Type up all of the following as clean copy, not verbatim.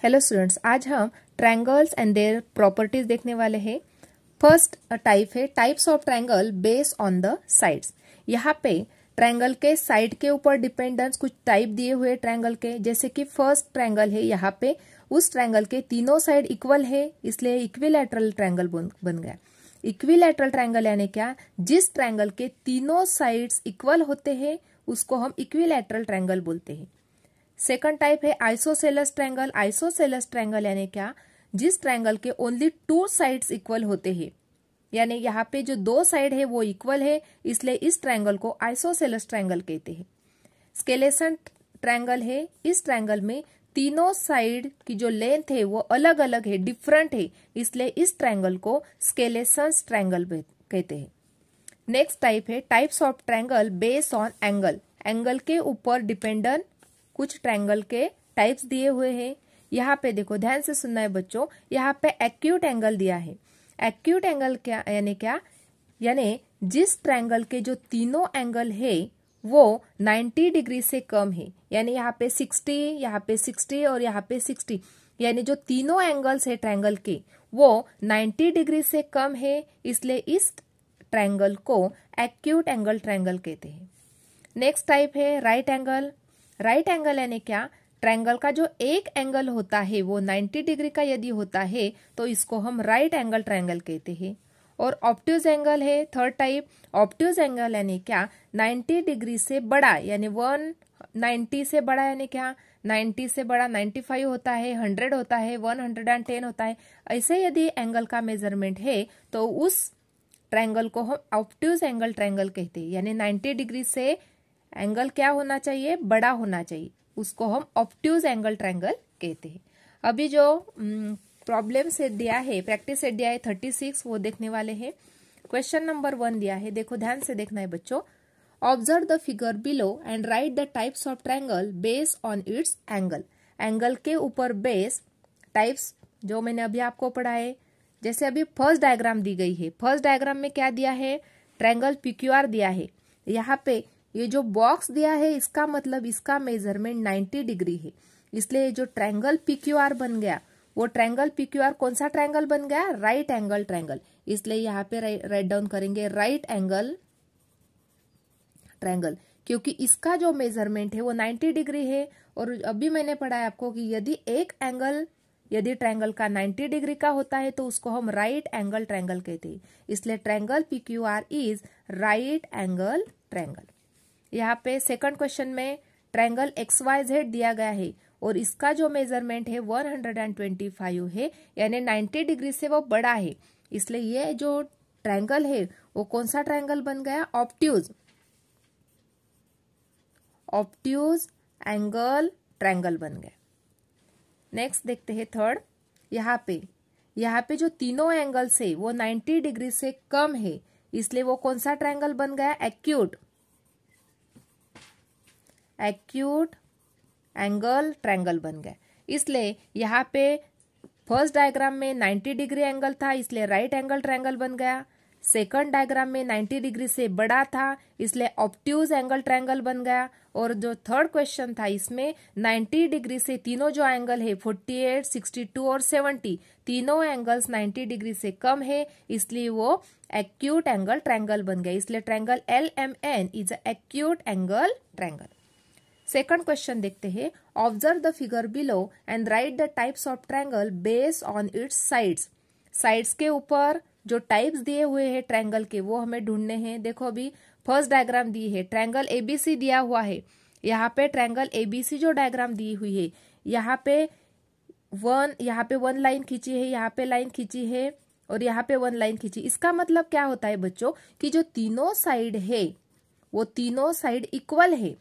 Hello students, आज हम triangles and their properties देखने वाले हैं। फर्स्ट टाइप है types of triangle based on the sides. यहाँ पे ट्रायंगल के साइड के ऊपर डिपेंडेंस कुछ टाइप दिए हुए ट्रायंगल के, जैसे कि फर्स्ट ट्रायंगल है, यहाँ पे उस ट्रायंगल के तीनों साइड इक्वल है, इसलिए इक्विलैटरल ट्रायंगल बन गया। इक्विलैटरल ट्रायंगल यानी क्या? जिस ट्रायंगल के तीनों साइड्स इक्वल होते हैं उसको हम इक्विलैटरल ट्रायंगल बोलते हैं। सेकंड टाइप है आइसोसेलेस ट्रायंगल। आइसोसेलेस ट्रायंगल यानी क्या? जिस ट्रायंगल के ओनली टू साइड्स इक्वल होते हैं, यानी यहाँ पे जो दो साइड है वो इक्वल है, इसलिए इस ट्रायंगल को आइसोसेलेस ट्रायंगल कहते हैं। स्केलेसन ट्रायंगल है, इस ट्रायंगल में तीनों साइड की जो लेंथ है वो अलग अलग है, डिफरेंट है, इसलिए इस ट्रायंगल को स्केलेसन ट्रायंगल कहते हैं। नेक्स्ट टाइप है types of triangle based on angle. Angle के ऊपर डिपेंडेंट कुछ ट्रायंगल के टाइप्स दिए हुए हैं। यहाँ पे देखो, ध्यान से सुनना है बच्चों, यहाँ पे एक्यूट एंगल दिया है। एक्यूट एंगल क्या यानी क्या? यानी जिस ट्रायंगल के जो तीनों एंगल है वो 90 डिग्री से कम है, यानी यहाँ पे 60, यहाँ पे 60 और यहाँ पे 60, यानी जो तीनों एंगल्स है ट्रायंगल के वो 90 डिग्री से कम है, इसलिए इस ट्रायंगल को एक्यूट एंगल ट्रायंगल कहते हैं। नेक्स्ट टाइप है राइट एंगल। राइट एंगल यानी क्या? ट्रायंगल का जो एक एंगल होता है वो 90 डिग्री का यदि होता है तो इसको हम राइट एंगल ट्रायंगल कहते हैं। और ऑब्ट्यूज एंगल है थर्ड टाइप। ऑब्ट्यूज एंगल यानी क्या? 90 डिग्री से बड़ा, यानी 190 से बड़ा, यानी क्या? 90 से बड़ा 95 होता है, 100 होता है, 110 होता है। ऐसे यदि एंगल का मेजरमेंट है तो उस ट्रायंगल को हम ऑब्ट्यूज एंगल ट्रायंगल कहते हैं। यानी 90 डिग्री से एंगल क्या होना चाहिए? बड़ा होना चाहिए, उसको हम ऑब्ट्यूज एंगल ट्रायंगल कहते हैं। अभी जो प्रॉब्लम सेट दिया है, प्रैक्टिस सेट दिया है 36, वो देखने वाले हैं। क्वेश्चन नंबर 1 दिया है, देखो ध्यान से देखना है बच्चों। Observe the figure below and right the types of triangle based on it's angle. Angle के ऊपर बेस टाइप्स जो मैंने अभी आपको पढ़ाए, जैसे अभी फर्स्ट डायग्राम दी गई है। फर्स्ट डायग्राम में क्या दिया है? ट्रायंगल PQR दिया है। यहाँ पे ये जो बॉक्स दिया है इसका मतलब इसका मेजरमेंट 90 डिग्री है, इसलिए जो ट्रायंगल PQR बन गया वो ट्रायंगल PQR कौन सा ट्रायंगल बन गया? Right angle triangle. इसलिए यहाँ पे राइट डाउन करेंगे राइट एंगल ट्रायंगल, क्योंकि इसका जो मेजरमेंट है वो 90 डिग्री है। और अभी मैंने पढ़ा है आपको कि यदि ट्रायंगल का 90 डिग्री का होता है तो उसको हम राइट एंगल ट्रायंगल कहते हैं। इसलिए triangle PQR is right angle triangle. यहाँ पे सेकंड क्वेश्चन में ट्रायंगल XYZ दिया गया है और इसका जो मेजरमेंट है 125 है, यानी 90 डिग्री से वो बड़ा है, इसलिए ये जो ट्रायंगल है वो कौन सा ट्रायंगल बन गया? ऑब्ट्यूज एंगल ट्रायंगल बन गया। नेक्स्ट देखते हैं थर्ड। यहाँ पे जो तीनों एंगल्स है वो 90 डिग्री से कम है, इसलिए वो कौन सा ट्रायंगल बन गया? एक्यूट एंगल ट्रायंगल बन गया। इसलिए यहाँ पे फर्स्ट डायग्राम में 90 डिग्री एंगल था, इसलिए राइट एंगल ट्रायंगल बन गया। सेकंड डायग्राम में 90 डिग्री से बड़ा था, इसलिए ऑब्ट्यूज एंगल ट्रायंगल बन गया। और जो थर्ड क्वेश्चन था इसमें 90 डिग्री से तीनों जो एंगल है 48, 62 और 70, तीनों एंगल्स 90 डिग्री से कम है, इसलिए वो एक्यूट एंगल ट्रायंगल बन गया। इसलिए triangle LMN is acute angle triangle. Second question देखते हैं। Observe the figure below and right the types of triangle based on it's sides. Sides के ऊपर जो टाइप्स दिए हुए हैं ट्रायंगल के वो हमें ढूंढने हैं। देखो अभी फर्स्ट डायग्राम दी है, ट्रायंगल ABC दिया हुआ है। यहाँ पे ट्रायंगल ABC जो डायग्राम दी हुई है, यहाँ पे वन लाइन खींची है, यहाँ पे लाइन खींची है और यहाँ पे वन लाइन खींची। इसका मतलब क्या होता है बच्चों कि जो तीनों साइड है वो तीनों साइड इक्वल है,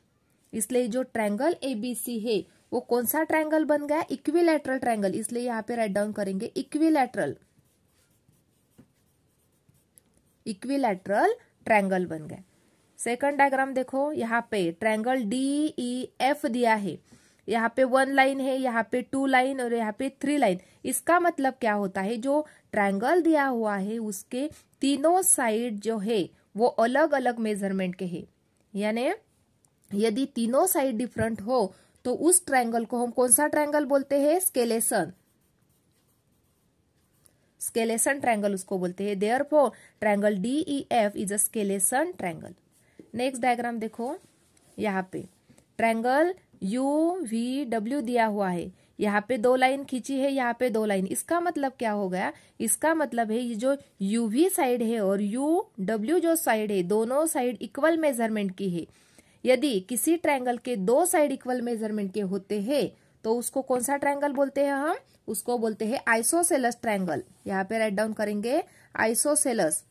इसलिए जो ट्रायंगल ABC है वो कौन सा ट्रायंगल बन गया? Equilateral triangle. इसलिए यहाँ पे राइट डाउन करेंगे इक्विलैटरल ट्रायंगल बन गया। सेकंड डायग्राम देखो, यहाँ पे ट्रायंगल DEF दिया है। यहाँ पे वन लाइन है, यहाँ पे 2 लाइन और यहाँ पे 3 लाइन। इसका मतलब क्या होता है? जो ट्रायंगल दिया हुआ है उसके तीनों साइड जो है वो अलग अलग मेजरमेंट के है, यानी यदि तीनों साइड डिफरेंट हो तो उस ट्रायंगल को हम कौन सा ट्रायंगल बोलते हैं? स्केलेसन। स्केलेसन ट्रायंगल उसको बोलते हैं। Therefore triangle DEF is a scalene triangle. Next diagram देखो, यहाँ पे ट्रायंगल UVW दिया हुआ है, यहाँ पे 2 लाइन खींची है, यहाँ पे 2 लाइन। इसका मतलब क्या हो गया? इसका मतलब है ये जो UV साइड है और UW जो साइड है, दोनों साइड इक्वल मेजरमेंट की है। यदि किसी ट्रायंगल के 2 साइड इक्वल मेजरमेंट के होते हैं तो उसको कौन सा ट्रायंगल बोलते हैं? हम उसको बोलते हैं आइसोसेलस ट्रायंगल। यहाँ पे राइट डाउन करेंगे isosceles,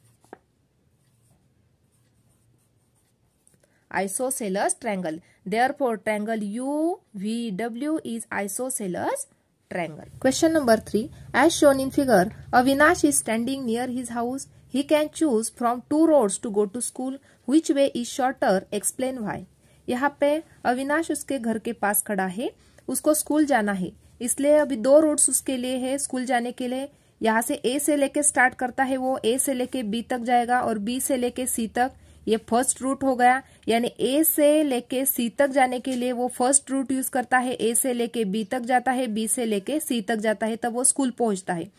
isosceles triangle. Therefore, triangle UVW is isosceles triangle. Question number 3. As shown in figure, Avinash is standing near his house. He can choose from 2 roads to go to school. Which way is shorter? Explain why. यहाँ पे अविनाश उसके घर के पास खड़ा है, उसको school जाना है, इसलिए अभी 2 रूट्स उसके लिए है स्कूल जाने के लिए। यहाँ से A से लेके स्टार्ट करता है, वो A से लेके B तक जाएगा और B से लेके C तक। ये फर्स्ट रूट हो गया, यानी A से लेके C तक जाने के लिए वो फर्स्ट रूट यूज करता है। A से लेके B तक जाता है, B से लेके C तक जाता है, तब वो स्कूल पहुंचता है।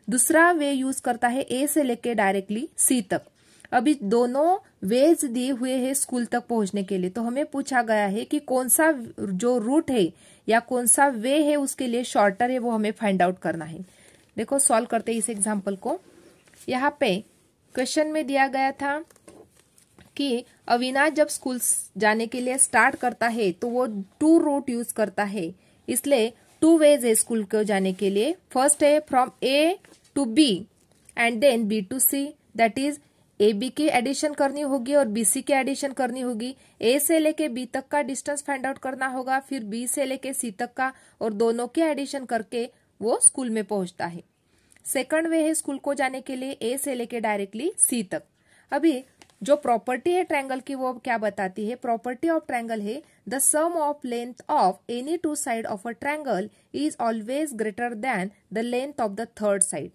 दूसरा वे यूज करता है A से लेके डायरेक्टली C तक। अभी दोनों वेज दिए हुए हैं स्कूल तक पहुंचने के लिए, तो हमें पूछा गया है कि कौन सा जो रूट है या कौन सा वे है उसके लिए शॉर्टर है, वो हमें फाइंड आउट करना है। देखो सॉल्व करते हैं इस एग्जाम्पल को। यहाँ पे क्वेश्चन में दिया गया था कि अविनाश जब स्कूल जाने के लिए स्टार्ट करता है तो वो 2 रूट यूज करता है, इसलिए 2 वेज है स्कूल को जाने के लिए। फर्स्ट है from A to B and then B to C, that is AB की एडिशन करनी होगी और BC की एडिशन करनी होगी। A से लेके B तक का डिस्टेंस फाइंड आउट करना होगा, फिर B से लेके C तक का, और दोनों की एडिशन करके वो स्कूल में पहुंचता है। सेकंड वे है स्कूल को जाने के लिए A से लेके डायरेक्टली C तक। अभी जो प्रॉपर्टी है ट्रायंगल की वो क्या बताती है? प्रॉपर्टी ऑफ ट्रायंगल है the sum of length of any 2 side of a triangle is always greater than the length of the third side.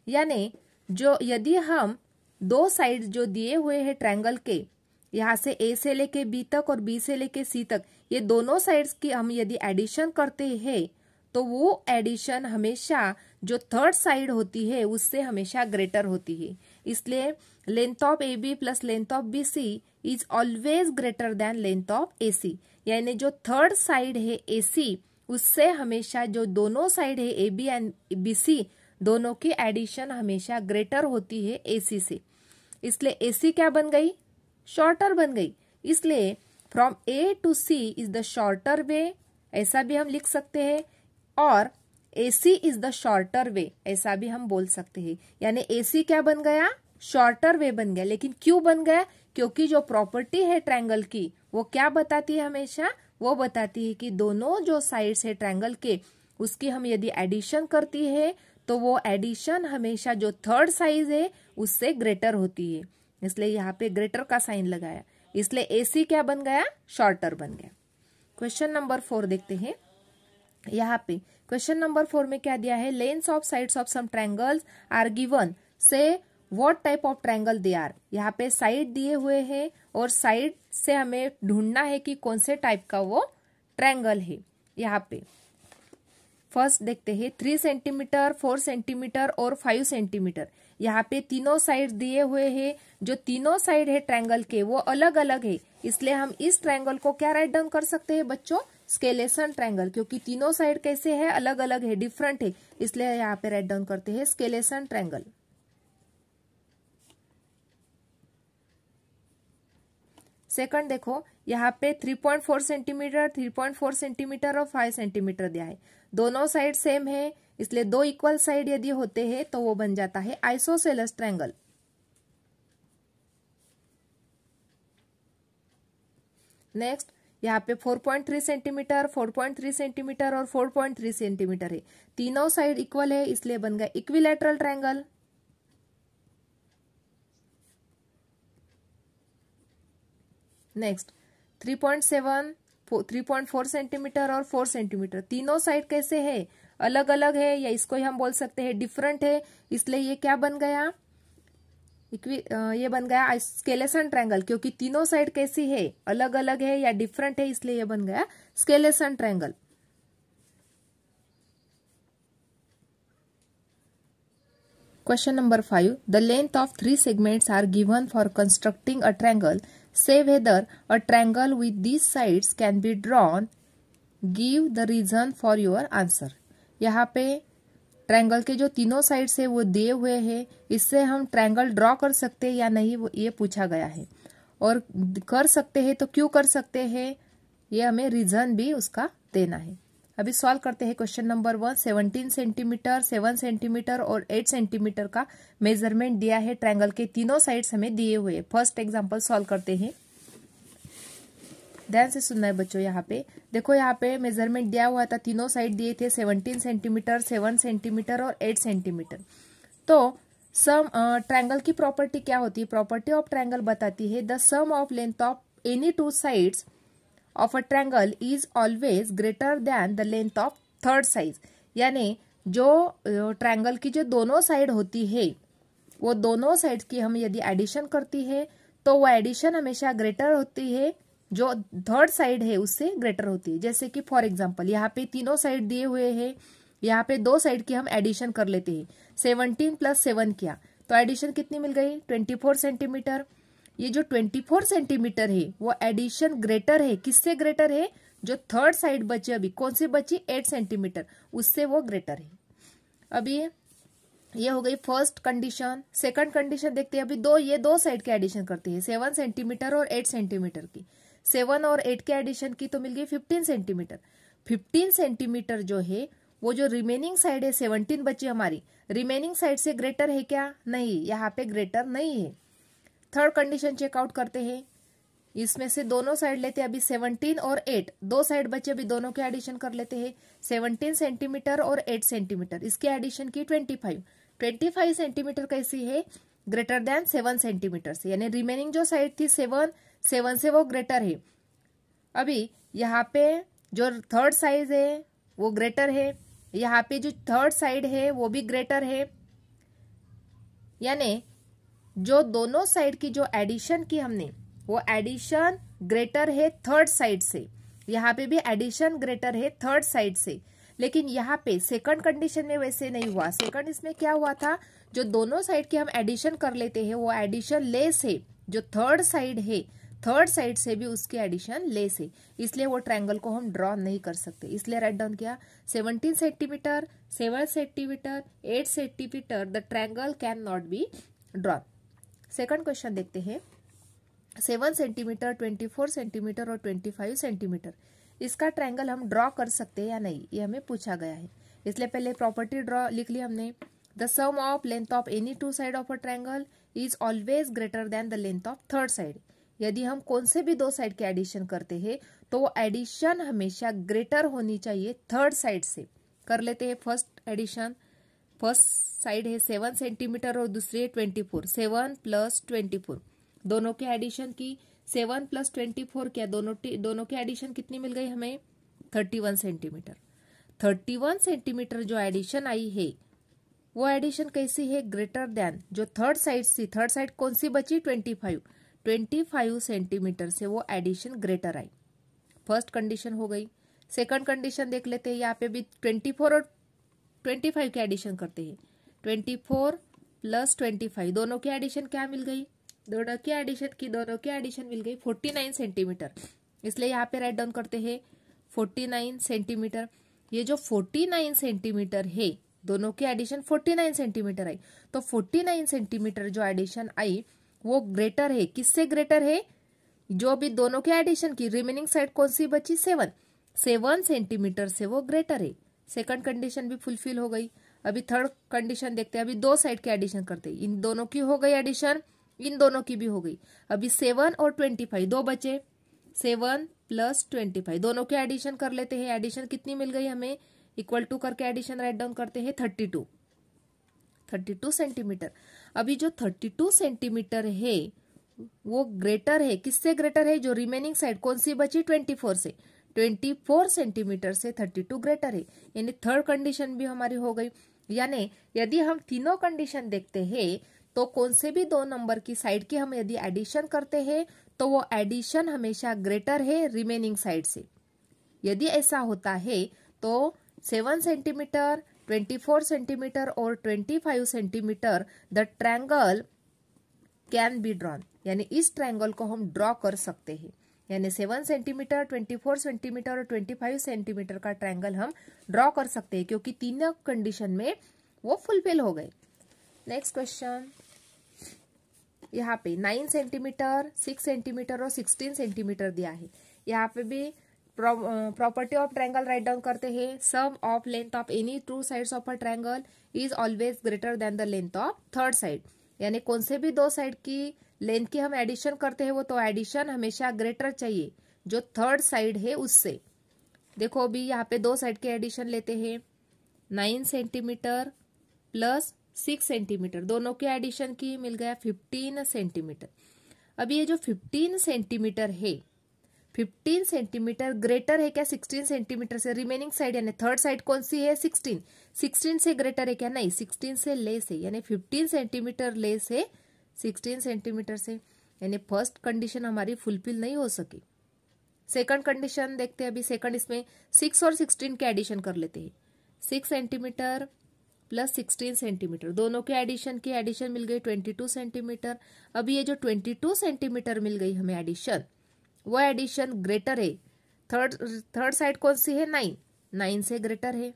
यानी जो यदि हम 2 साइड जो दिए हुए हैं ट्रायंगल के, यहाँ से A से लेके B तक और B से लेके C तक, ये दोनों साइड्स की हम यदि एडिशन करते हैं तो वो एडिशन हमेशा जो थर्ड साइड होती है उससे हमेशा ग्रेटर होती है। इसलिए length of AB plus length of BC is always greater then length of AC। यानी जो थर्ड साइड है AC उससे हमेशा जो दोनों साइड है AB एंड BC दोनों की एडिशन हमेशा ग्रेटर होती है AC से। इसलिए AC क्या बन गई? शॉर्टर बन गई। इसलिए from A to C is the shorter way, ऐसा भी हम लिख सकते हैं, और AC is the shorter way, ऐसा भी हम बोल सकते हैं। यानी AC क्या बन गया? शॉर्टर वे बन गया। लेकिन क्यों बन गया? क्योंकि जो प्रॉपर्टी है ट्रायंगल की वो क्या बताती है? हमेशा वो बताती है कि दोनों जो साइड्स है ट्रायंगल के उसकी हम यदि एडिशन करती है तो वो एडिशन हमेशा जो थर्ड साइज है उससे ग्रेटर होती है। इसलिए यहाँ पे ग्रेटर का साइन लगाया, इसलिए AC क्या बन गया? शॉर्टर बन गया। क्वेश्चन नंबर 4 देखते हैं। यहाँ पे क्वेश्चन नंबर 4 में क्या दिया है? Lengths of sides of some triangles are given, so what type of triangle they are. यहाँ पे साइड दिए हुए हैं और साइड से हमें ढूंढना है कि कौन से टाइप का वो ट्रायंगल है। यहाँ पे फर्स्ट देखते हैं 3 सेंटीमीटर, 4 सेंटीमीटर और 5 सेंटीमीटर। यहाँ पे तीनों साइड दिए हुए हैं। जो तीनों साइड है ट्रायंगल के वो अलग अलग है, इसलिए हम इस ट्रायंगल को क्या राइट डाउन कर सकते हैं बच्चों? स्केलेसन ट्रायंगल, क्योंकि तीनों साइड कैसे है? अलग अलग है, डिफरेंट है, इसलिए यहाँ पे राइट डाउन करते हैं स्केलेसन ट्रायंगल। सेकंड देखो, यहाँ पे 3.4 सेंटीमीटर, 3.4 सेंटीमीटर और 5 सेंटीमीटर दिया है। दोनों साइड सेम है, इसलिए 2 इक्वल साइड यदि होते हैं तो वो बन जाता है आइसोसेलस ट्रायंगल। नेक्स्ट यहाँ पे 4.3 सेंटीमीटर, 4.3 सेंटीमीटर और 4.3 सेंटीमीटर है। तीनों साइड इक्वल है, इसलिए बन गया इक्विलैटरल ट्रायंगल। नेक्स्ट 3.7, 3.4 सेंटीमीटर और 4 सेंटीमीटर। तीनों साइड कैसे है? अलग अलग है, या इसको हम बोल सकते हैं डिफरेंट है, इसलिए ये क्या बन गया? ये बन गया स्केलेसन ट्रायंगल, क्योंकि तीनों साइड कैसी है, अलग अलग है या डिफरेंट है, इसलिए ये बन गया स्केलेसन triangle. Question number 5. The length of 3 segments are given for constructing a triangle. Say whether a triangle with these sides can be drawn. Give the reason for your answer. यहाँ पे ट्रायंगल के जो तीनों साइड्स है वो दिए हुए हैं, इससे हम ट्रायंगल ड्रॉ कर सकते हैं या नहीं, ये पूछा गया है। और कर सकते हैं तो क्यों कर सकते हैं, ये हमें रीजन भी उसका देना है। अभी सॉल्व करते हैं क्वेश्चन नंबर 1। 17 सेंटीमीटर, 7 सेंटीमीटर और 8 सेंटीमीटर का मेजरमेंट दिया है, ट्रायंगल के तीनों साइड्स हमें दिए हुए। फर्स्ट एग्जांपल सॉल्व करते हैं, ध्यान से सुनना है बच्चों। यहाँ पे देखो, यहाँ पे मेजरमेंट दिया हुआ था, तीनों साइड दिए थे 17 सेंटीमीटर, 7 सेंटीमीटर और 8 सेंटीमीटर। तो सम ट्रायंगल की प्रॉपर्टी क्या होती है, प्रॉपर्टी ऑफ ट्रायंगल बताती है the sum of length of any two sides of a triangle is always greater than the length of third side. यानी जो ट्रायंगल की जो दोनों साइड होती है, वो दोनों साइड की हम यदि एडिशन करती है तो वो एडिशन हमेशा ग्रेटर होती है, जो थर्ड साइड है उससे ग्रेटर होती है। जैसे कि फॉर एग्जांपल यहाँ पे तीनों साइड दिए हुए हैं, यहाँ पे दो साइड की हम एडिशन कर लेते हैं। 17 + 7 किया तो एडिशन कितनी मिल गई, 24 सेंटीमीटर। ये जो 24 सेंटीमीटर है वो एडिशन ग्रेटर है, किससे ग्रेटर है, जो थर्ड साइड बची, अभी कौन सी बची, 8 सेंटीमीटर, उससे वो ग्रेटर है। अभी ये हो गई फर्स्ट कंडीशन। सेकंड कंडीशन देखते हैं, अभी ये दो साइड के एडिशन करते हैं, 7 सेंटीमीटर और 8 सेंटीमीटर की। 7 और 8 के एडिशन की तो मिल गई 15 सेंटीमीटर। 15 सेंटीमीटर जो है वो जो रिमेनिंग साइड है, 17 बची हमारी, रिमेनिंग साइड से ग्रेटर है क्या, नहीं, यहाँ पे ग्रेटर नहीं है। थर्ड कंडीशन चेकआउट करते हैं, इसमें से दोनों साइड लेते हैं, अभी 17 और 8 दो साइड बचे, अभी दोनों के एडिशन कर लेते हैं। 17 सेंटीमीटर और 8 सेंटीमीटर, इसके एडिशन की 25 सेंटीमीटर कैसी है, ग्रेटर देन 7 सेंटीमीटर से, यानी रिमेनिंग जो साइड थी 7 से वो ग्रेटर है। अभी यहाँ पे जो थर्ड साइड है वो ग्रेटर है, यहाँ पे जो थर्ड साइड है वो भी ग्रेटर है, यानी जो दोनों साइड की जो एडिशन की हमने, वो एडिशन ग्रेटर है थर्ड साइड से। यहाँ पे भी एडिशन ग्रेटर है थर्ड साइड से, लेकिन यहाँ पे सेकंड कंडीशन में वैसे नहीं हुआ। सेकंड इसमें क्या हुआ था, जो दोनों साइड की हम एडिशन कर लेते हैं वो एडिशन लेस है, जो थर्ड साइड है थर्ड साइड से भी उसकी एडिशन लेस है, इसलिए वो ट्रायंगल को हम ड्रॉ नहीं कर सकते। इसलिए राइट डाउन किया 17 centimetre, 7 centimetre, 8 centimetre, the triangle can not be drawn. Second question देखते हैं, 7 सेंटीमीटर, 24 सेंटीमीटर और 25 सेंटीमीटर, इसका ट्रायंगल हम ड्रॉ कर सकते हैं या नहीं, ये हमें पूछा गया है। इसलिए पहले प्रॉपर्टी ड्रॉ लिख ली हमने, the sum of length of any two side of a triangle is always greater than the length of third side. यदि हम कौन से भी दो साइड के एडिशन करते हैं तो वो एडिशन हमेशा ग्रेटर होनी चाहिए थर्ड साइड से। कर लेते हैं फर्स्ट एडिशन। फर्स्ट साइड है 7 सेंटीमीटर और दूसरी है 24, 7 + 24, दोनों के एडिशन की 7 + 24 क्या, दोनों के एडिशन कितनी मिल गई हमें, 31 सेंटीमीटर। 31 सेंटीमीटर जो एडिशन आई है वो एडिशन कैसी है, ग्रेटर देन जो थर्ड साइड थी, थर्ड साइड कौन सी बची, 25 सेंटीमीटर से वो एडिशन ग्रेटर आई। फर्स्ट कंडीशन हो गई। सेकंड कंडीशन देख लेते हैं, यहाँ पे भी 24 और 25 के एडिशन करते हैं, 24 + 25, दोनों की एडिशन क्या मिल गई, दोनों की एडिशन मिल गई 49 सेंटीमीटर। इसलिए यहाँ पे राइट डाउन करते हैं 49 सेंटीमीटर। ये जो 49 सेंटीमीटर है, दोनों की एडिशन 49 सेंटीमीटर आई, तो 49 सेंटीमीटर जो एडिशन आई वो ग्रेटर है, किससे ग्रेटर है, जो भी दोनों के एडिशन की रिमेनिंग साइड कौन सी बची, 7 सेंटीमीटर से वो ग्रेटर है। सेकंड कंडीशन भी फुलफिल हो गई। अभी थर्ड कंडीशन देखते हैं, अभी दो साइड के एडिशन करते हैं, इन दोनों की हो गई एडिशन, इन दोनों की भी हो गई। अभी 7 और 25 दो बचे, 7 + 25, दोनों के एडिशन कर लेते हैं, एडिशन कितनी मिल गई हमें, इक्वल टू करके एडिशन राइट डाउन करते हैं 32 सेंटीमीटर। अभी जो 32 सेंटीमीटर है वो ग्रेटर है, किससे ग्रेटर है, जो रिमेनिंग साइड कौन सी बची, 24 से, 24 सेंटीमीटर से 32 ग्रेटर है, यानी थर्ड कंडीशन भी हमारी हो गई। यानी यदि हम तीनों कंडीशन देखते हैं तो कौन से भी दो नंबर की साइड की हम यदि एडिशन करते हैं तो वो एडिशन हमेशा ग्रेटर है रिमेनिंग साइड से। यदि ऐसा होता है तो 7 सेंटीमीटर, 24 सेंटीमीटर और 25 centimetre the triangle can be drawn, यानी इस ट्रायंगल को हम ड्रॉ कर सकते हैं। यानी 7 सेंटीमीटर, 24 सेंटीमीटर और 25 सेंटीमीटर का ट्रायंगल हम ड्रॉ कर सकते हैं क्योंकि तीनों कंडीशन में वो फुलफिल हो गए। नेक्स्ट क्वेश्चन, यहाँ पे 9 सेंटीमीटर, 6 सेंटीमीटर और 16 सेंटीमीटर दिया है। यहाँ पे भी property of triangle write down करते हैं। Sum of length of any two sides of a triangle is always greater than the length of third side, यानी कौन से भी दो साइड की लेंथ की हम एडिशन करते हैं वो तो एडिशन हमेशा ग्रेटर चाहिए जो थर्ड साइड है उससे। देखो अभी यहाँ पे दो साइड के एडिशन लेते हैं, 9 सेंटीमीटर प्लस 6 सेंटीमीटर, दोनों के एडिशन की मिल गया 15 सेंटीमीटर। अभी ये जो 15 सेंटीमीटर है, 15 सेंटीमीटर ग्रेटर है क्या 16 सेंटीमीटर से? रिमेनिंग साइड यानी थर्ड साइड कौन सी है? 16। 16 से ग्रेटर है क्या? नहीं, 16 से लेस है, यानी 15 सेंटीमीटर लेस है 16 सेंटीमीटर से, यानी फर्स्ट कंडीशन हमारी फुलफिल नहीं हो सकी। सेकंड कंडीशन देखते हैं अभी। सेकंड इसमें 6 और 16 के एडिशन कर लेते हैं। 6 सेंटीमीटर प्लस 16 सेंटीमीटर, दोनों के एडिशन की एडिशन मिल गई 22 सेंटीमीटर। अभी ये जो 22 सेंटीमीटर मिल गई हमें एडिशन, वो एडिशन ग्रेटर है। थर्ड साइड कौन सी है? 9 से ग्रेटर है।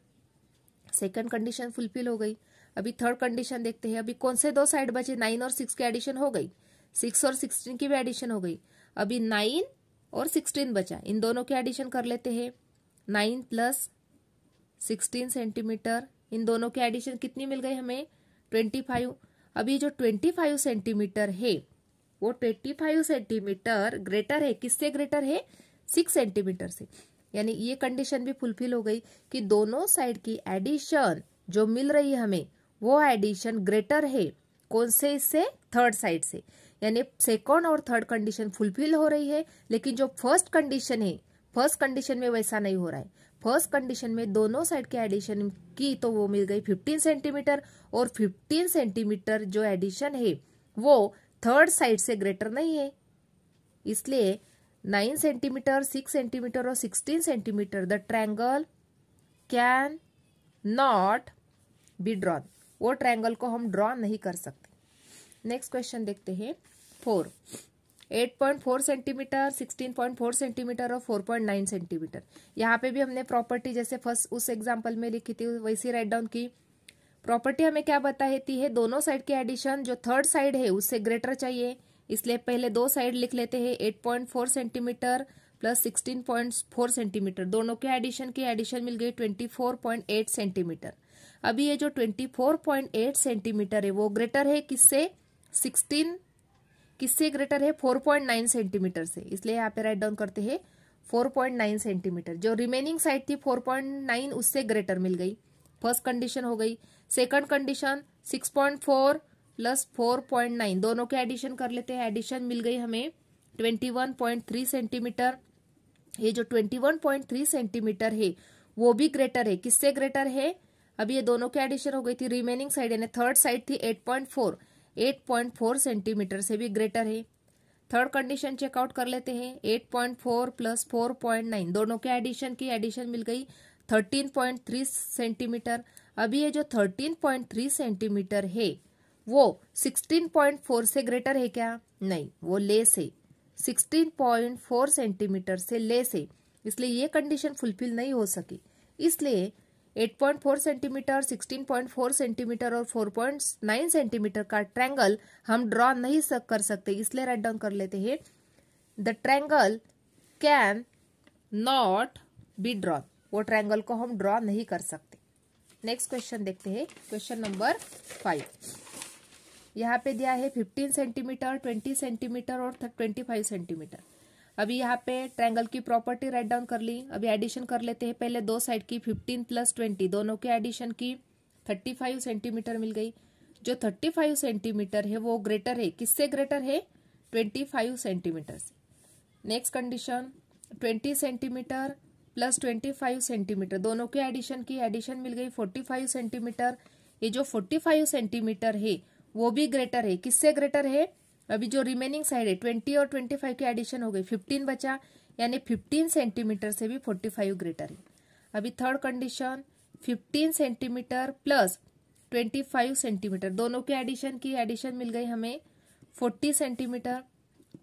सेकंड कंडीशन फुलफिल हो गई। अभी थर्ड कंडीशन देखते हैं। अभी कौन से दो साइड बचे? 9 और 6 की एडिशन हो गई, 6 और 16 की भी एडिशन हो गई। अभी 9 और 16 बचा, इन दोनों की एडिशन कर लेते हैं। 9 प्लस 16 सेंटीमीटर, इन दोनों की एडिशन कितनी मिल गई हमें? 25। अभी जो 25 सेंटीमीटर है वो 25 सेंटीमीटर ग्रेटर है, किससे ग्रेटर है? 6 सेंटीमीटर से, यानी ये कंडीशन भी फुलफिल हो गई कि दोनों साइड की एडिशन जो मिल रही है हमें वो एडिशन ग्रेटर है कौन से? इससे थर्ड साइड से, यानी सेकंड और थर्ड कंडीशन फुलफिल हो रही है। लेकिन जो फर्स्ट कंडीशन है, फर्स्ट कंडीशन में वैसा नहीं हो रहा है। फर्स्ट कंडीशन में दोनों साइड के एडिशन की तो वो मिल गई 15 सेंटीमीटर, और 15 सेंटीमीटर जो एडिशन है वो थर्ड साइड से ग्रेटर नहीं है। इसलिए 9 सेंटीमीटर, 6 सेंटीमीटर और 16 centimetre the triangle can not be drawn, वो ट्रायंगल को हम ड्रॉ नहीं कर सकते। नेक्स्ट क्वेश्चन देखते हैं 4। 8.4 सेंटीमीटर, 16.4 सेंटीमीटर और 4.9 सेंटीमीटर। यहाँ पे भी हमने प्रॉपर्टी जैसे फर्स्ट उस एग्जाम्पल में लिखी थी वैसी राइट डाउन की। प्रॉपर्टी हमें क्या बताती है? दोनों साइड की एडिशन जो थर्ड साइड है उससे ग्रेटर चाहिए, इसलिए पहले दो साइड लिख लेते हैं। 8.4 सेंटीमीटर प्लस 16.4 सेंटीमीटर, दोनों के एडिशन की एडिशन मिल गई 24.8 सेंटीमीटर। अभी ये जो 24.8 सेंटीमीटर है वो ग्रेटर है किससे? 16 किससे ग्रेटर है? 4.9 सेंटीमीटर से, इसलिए यहाँ पे राइट डाउन करते हैं 4.9 सेंटीमीटर। जो रिमेनिंग साइड थी 4.9 उससे ग्रेटर मिल गई, फर्स्ट कंडीशन हो गई। सेकंड कंडीशन 6.4 प्लस 4.9, दोनों के एडिशन कर लेते हैं। एडिशन मिल गई हमें 21.3 सेंटीमीटर। ये जो 21.3 सेंटीमीटर है वो भी ग्रेटर है, किससे ग्रेटर है? अभी ये दोनों के एडिशन हो गई थी, रिमेनिंग साइड यानी थर्ड साइड थी 8.4 सेंटीमीटर से भी ग्रेटर है। थर्ड कंडीशन चेकआउट कर लेते हैं। 8.4 प्लस 4.9, दोनों के एडिशन की एडिशन मिल गई 13.3 सेंटीमीटर। अभी ये जो 13.3 सेंटीमीटर है वो 16.4 से ग्रेटर है क्या? नहीं, वो लेस है, 16.4 सेंटीमीटर से लेस है, इसलिए ये कंडीशन फुलफिल नहीं हो सकी। इसलिए 8.4 सेंटीमीटर, 16.4 सेंटीमीटर और 4.9 सेंटीमीटर का ट्रायंगल हम ड्रॉ नहीं कर सकते, इसलिए राइट डाउन कर लेते हैं the triangle can not be drawn, वो ट्रायंगल को हम ड्रॉ नहीं कर सकते। नेक्स्ट क्वेश्चन देखते हैं, क्वेश्चन नंबर 5। यहाँ पे दिया है 15 सेंटीमीटर, 20 सेंटीमीटर और 25 सेंटीमीटर। अभी यहाँ पे ट्रायंगल की प्रॉपर्टी राइट डाउन कर ली। अभी एडिशन कर लेते हैं। पहले दो साइड की 15 प्लस 20, दोनों के एडिशन की 35 सेंटीमीटर मिल गई। जो 35 सेंटीमीटर है वो ग्रेटर है, किससे ग्रेटर है? 25 सेंटीमीटर से। Next condition 20 centimetre plus 25 centimetre, दोनों के एडिशन की एडिशन मिल गई 45 सेंटीमीटर। ये जो 45 सेंटीमीटर है वो भी ग्रेटर है, किससे ग्रेटर है? अभी जो रिमेनिंग साइड है 20 और 25 की एडिशन हो गई, 15 बचा, यानी 15 सेंटीमीटर से भी 45 ग्रेटर है। अभी third condition 15 centimetre plus 25 centimetre, दोनों की एडिशन मिल गई हमें 40 सेंटीमीटर।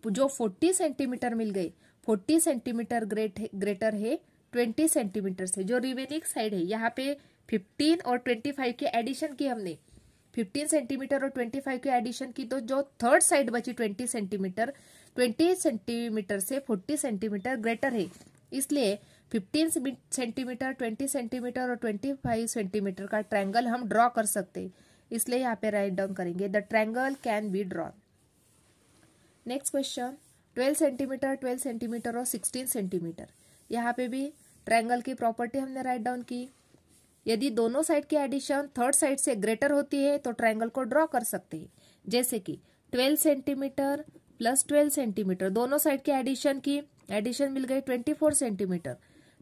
जो 40 सेंटीमीटर मिल गई, 40 सेंटीमीटर ग्रेटर है 20 सेंटीमीटर से। जो रिमेनिंग साइड है यहाँ पे 15 और 25 की एडिशन की हमने, 15 सेंटीमीटर और 25 की एडिशन की, तो जो थर्ड साइड बची 20 सेंटीमीटर, 20 सेंटीमीटर से 40 सेंटीमीटर ग्रेटर है। इसलिए 15 सेंटीमीटर, 20 सेंटीमीटर और 25 सेंटीमीटर का ट्रायंगल हम ड्रॉ कर सकते हैं। इसलिए यहाँ पे राइट डाउन करेंगे, the triangle can be drawn. Next question 12 centimetre, 12 centimetre और 16 सेंटीमीटर। यहाँ पे भी ट्रायंगल की प्रॉपर्टी हमने राइट डाउन की। यदि दोनों साइड की एडिशन थर्ड साइड से ग्रेटर होती है तो ट्रायंगल को ड्रॉ कर सकते हैं। जैसे कि 12 सेंटीमीटर प्लस 12 सेंटीमीटर, दोनों साइड की एडिशन मिल गई 24 सेंटीमीटर।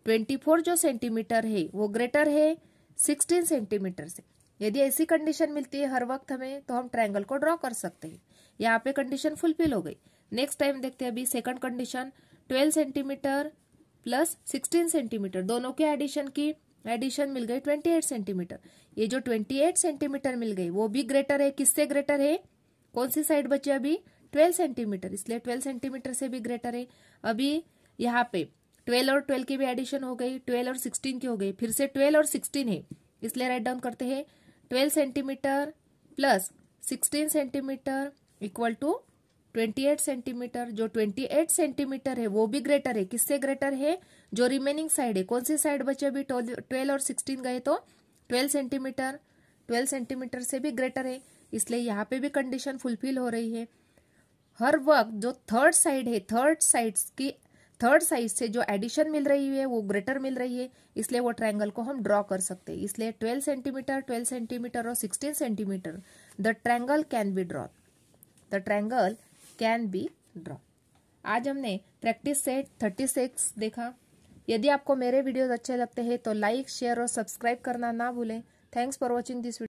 24 जो सेंटीमीटर है वो ग्रेटर है 16 सेंटीमीटर से। यदि ऐसी कंडीशन मिलती है हर वक्त हमें, तो हम ट्रायंगल को ड्रॉ कर सकते हैं। यहाँ पे कंडीशन फुलफिल हो गई। नेक्स्ट टाइम देखते हैं अभी second condition 12 centimetre plus 16 centimetre, दोनों के एडिशन मिल गई 28 सेंटीमीटर। ये जो 28 सेंटीमीटर मिल गई वो भी ग्रेटर है, किससे ग्रेटर है? कौन सी साइड बची अभी? 12 सेंटीमीटर, इसलिए 12 सेंटीमीटर से भी ग्रेटर है। अभी यहाँ पे 12 और 12 की भी एडिशन हो गई, 12 और 16 की हो गई, फिर से 12 और 16 है, इसलिए राइट डाउन करते हैं 12 centimetre plus 16 centimetre equal to 28 centimetre. जो 28 सेंटीमीटर है वो भी ग्रेटर है, किससे ग्रेटर है? जो रिमेनिंग साइड है, कौन सी साइड बचे अभी? 12 और 16 गए तो 12 सेंटीमीटर से भी ग्रेटर है, इसलिए यहाँ पे भी कंडीशन फुलफिल हो रही है। हर वक्त जो थर्ड साइड है, थर्ड साइड से जो एडिशन मिल रही है वो ग्रेटर मिल रही है, इसलिए वो ट्रायंगल को हम ड्रॉ कर सकते हैं। इसलिए 12 सेंटीमीटर और 16 centimetre, the triangle can be drawn. The triangle can be draw. आज हमने प्रैक्टिस सेट 36 देखा। यदि आपको मेरे वीडियोस अच्छे लगते हैं तो लाइक, शेयर और सब्सक्राइब करना ना भूलें। Thanks for watching this video.